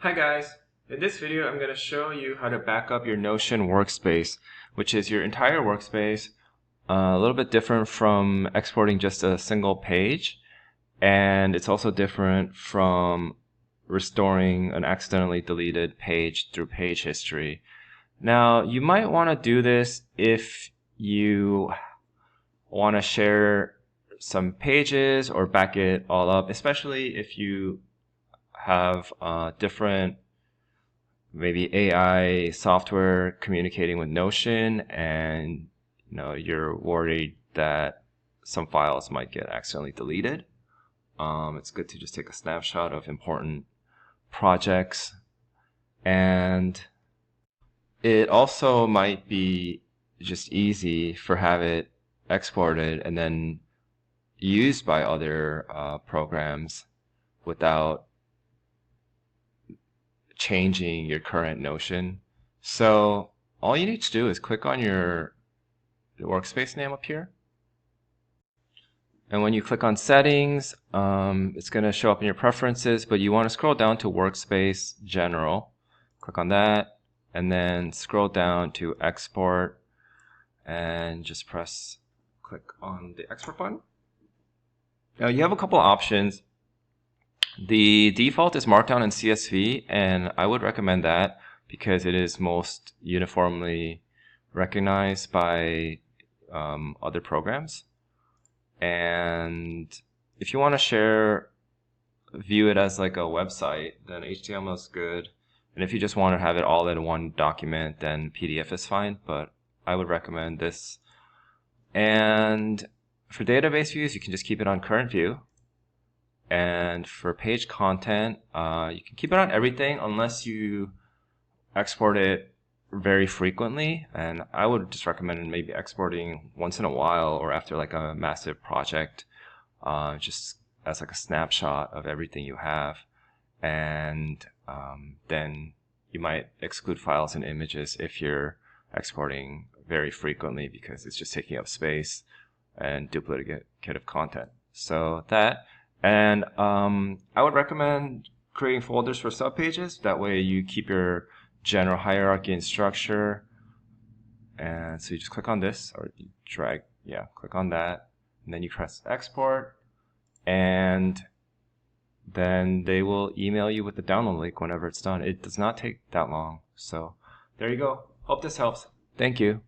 Hi guys, in this video I'm going to show you how to back up your Notion workspace, which is your entire workspace, a little bit different from exporting just a single page, and it's also different from restoring an accidentally deleted page through page history. Now, you might want to do this if you want to share some pages or back it all up, especially if you have different maybe AI software communicating with Notion, and you're worried that some files might get accidentally deleted. It's good to just take a snapshot of important projects, and it also might be just easy for have it exported and then used by other programs without changing your current Notion. So all you need to do is click on your workspace name up here. And when you click on settings, it's going to show up in your preferences, but you want to scroll down to Workspace General. Click on that, and then scroll down to Export, and just click on the Export button. Now you have a couple of options. The default is Markdown and CSV, and I would recommend that because it is most uniformly recognized by other programs. And if you want to view it as like a website, then HTML is good. And if you just want to have it all in one document, then PDF is fine, but I would recommend this. And for database views, you can just keep it on current view. And for page content, you can keep it on everything unless you export it very frequently. And I would just recommend maybe exporting once in a while or after like a massive project, just as like a snapshot of everything you have. And then you might exclude files and images if you're exporting very frequently because it's just taking up space and duplicate of content. So that. And I would recommend creating folders for subpages. That way you keep your general hierarchy and structure. And so you just click on this, or you drag, click on that. And then you press export. And then they will email you with the download link whenever it's done. It does not take that long. So there you go. Hope this helps. Thank you.